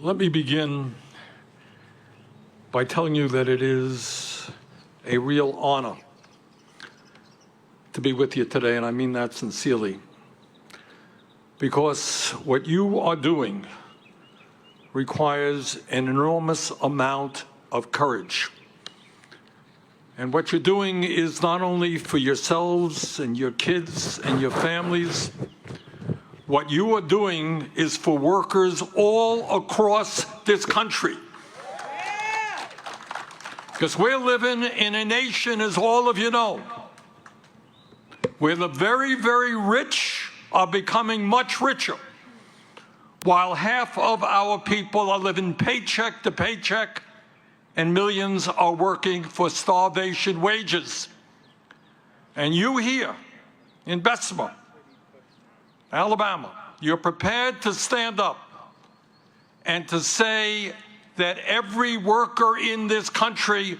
Let me begin by telling you that it is a real honor to be with you today, and I mean that sincerely, because what you are doing requires an enormous amount of courage. And what you're doing is not only for yourselves and your kids and your families. What you are doing is for workers all across this country. Because we're living in a nation, as all of you know, where the very, very rich are becoming much richer, while half of our people are living paycheck to paycheck, and millions are working for starvation wages. And you here in Bessemer, Alabama, you're prepared to stand up and to say that every worker in this country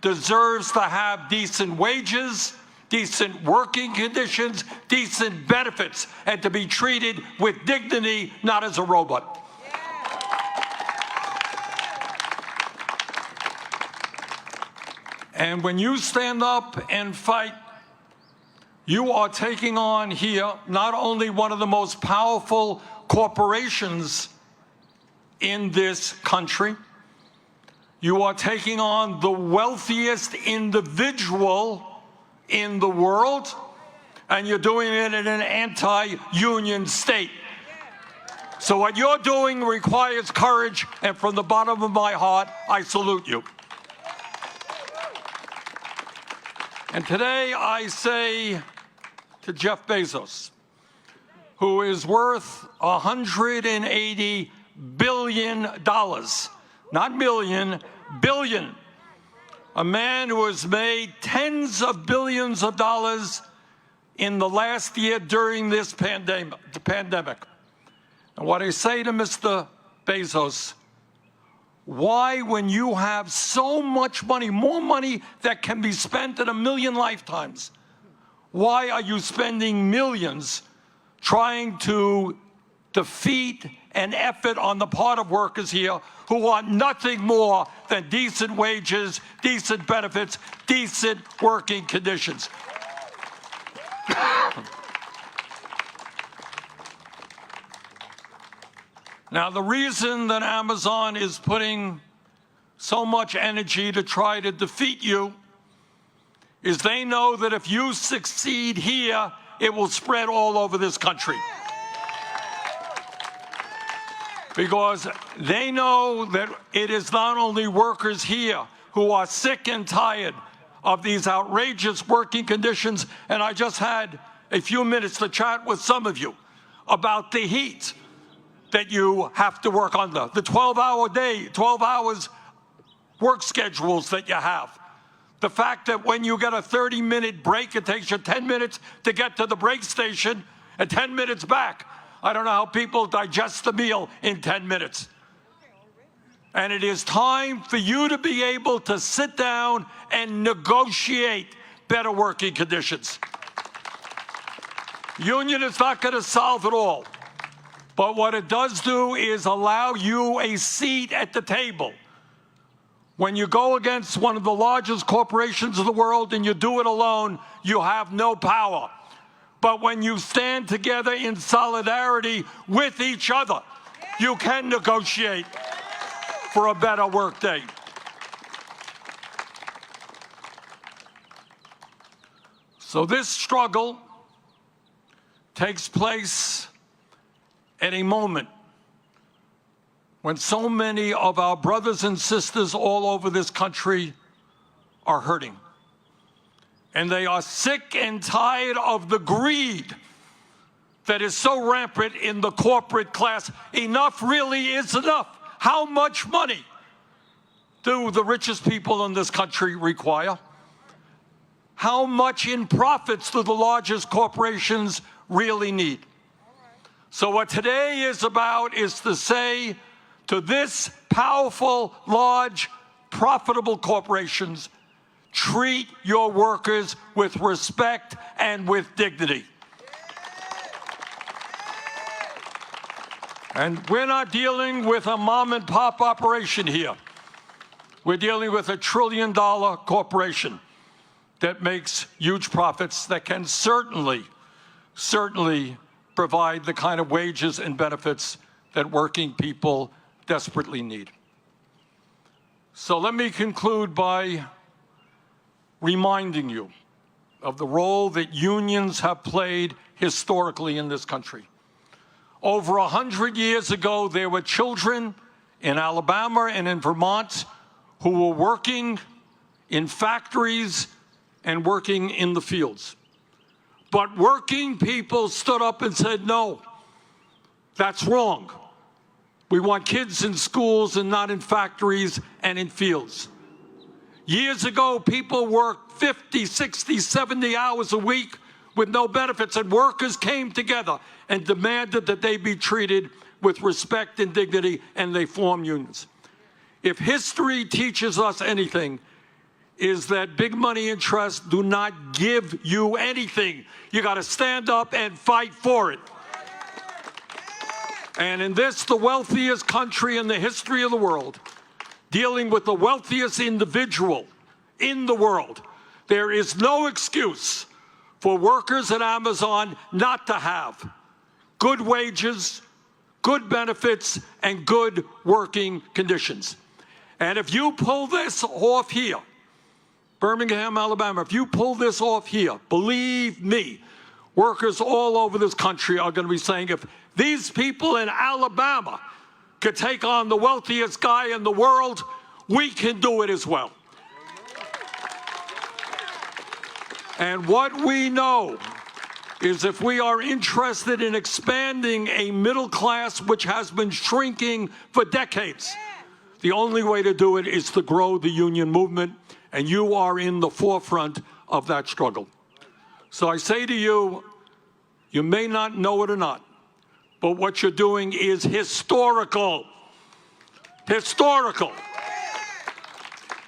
deserves to have decent wages, decent working conditions, decent benefits, and to be treated with dignity, not as a robot. And when you stand up and fight, you are taking on here not only one of the most powerful corporations in this country, you are taking on the wealthiest individual in the world, and you're doing it in an anti-union state. So what you're doing requires courage, and from the bottom of my heart, I salute you. And today I say to Jeff Bezos, who is worth $180 billion, not million, billion, a man who has made tens of billions of dollars in the last year during this pandemic. And what I say to Mr. Bezos, why, when you have so much money, more money that can be spent in 1,000,000 lifetimes, why are you spending millions trying to defeat an effort on the part of workers here who want nothing more than decent wages, decent benefits, decent working conditions? Now, the reason that Amazon is putting so much energy to try to defeat you is they know that if you succeed here, it will spread all over this country. Because they know that it is not only workers here who are sick and tired of these outrageous working conditions, and I just had a few minutes to chat with some of you about the heat that you have to work under, the 12-hour day, 12 hours work schedules that you have. The fact that when you get a 30-minute break, it takes you 10 minutes to get to the break station and 10 minutes back. I don't know how people digest the meal in 10 minutes. And it is time for you to be able to sit down and negotiate better working conditions. Union is not going to solve it all. But what it does do is allow you a seat at the table. When you go against one of the largest corporations in the world and you do it alone, you have no power. But when you stand together in solidarity with each other, you can negotiate for a better workday. So this struggle takes place at a moment when so many of our brothers and sisters all over this country are hurting. And they are sick and tired of the greed that is so rampant in the corporate class. Enough really is enough. How much money do the richest people in this country require? How much in profits do the largest corporations really need? So what today is about is to say to this powerful, large, profitable corporations, treat your workers with respect and with dignity. And we're not dealing with a mom and pop operation here. We're dealing with a $1 trillion corporation that makes huge profits that can certainly provide the kind of wages and benefits that working people desperately need. So let me conclude by reminding you of the role that unions have played historically in this country. Over 100 years ago, there were children in Alabama and in Vermont who were working in factories and working in the fields. But working people stood up and said, no, that's wrong. We want kids in schools and not in factories and in fields. Years ago, people worked 50, 60, 70 hours a week with no benefits, and workers came together and demanded that they be treated with respect and dignity, and they formed unions. If history teaches us anything, is that big money interests do not give you anything. You got to stand up and fight for it. And in this, the wealthiest country in the history of the world, dealing with the wealthiest individual in the world, there is no excuse for workers at Amazon not to have good wages, good benefits, and good working conditions. And if you pull this off here, Birmingham, Alabama, if you pull this off here, believe me, workers all over this country are going to be saying, if these people in Alabama could take on the wealthiest guy in the world, we can do it as well. And what we know is if we are interested in expanding a middle class which has been shrinking for decades, the only way to do it is to grow the union movement, and you are in the forefront of that struggle. So I say to you, you may not know it or not, but what you're doing is historical. Historical.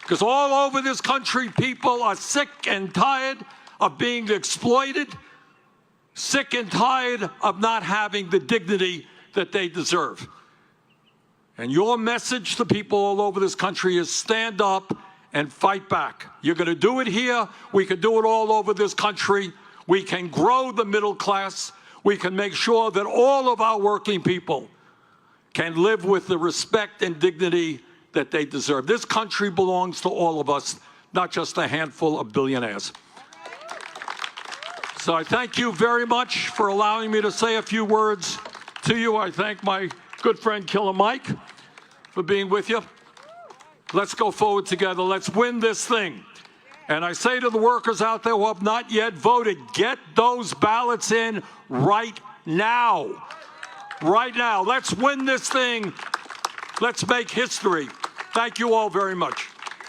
Because all over this country, people are sick and tired of being exploited, sick and tired of not having the dignity that they deserve. And your message to people all over this country is stand up and fight back. You're going to do it here. We can do it all over this country. We can grow the middle class. We can make sure that all of our working people can live with the respect and dignity that they deserve. This country belongs to all of us, not just a handful of billionaires. So I thank you very much for allowing me to say a few words to you. I thank my good friend Killer Mike for being with you. Let's go forward together. Let's win this thing. And I say to the workers out there who have not yet voted, get those ballots in right now. Right now. Let's win this thing. Let's make history. Thank you all very much.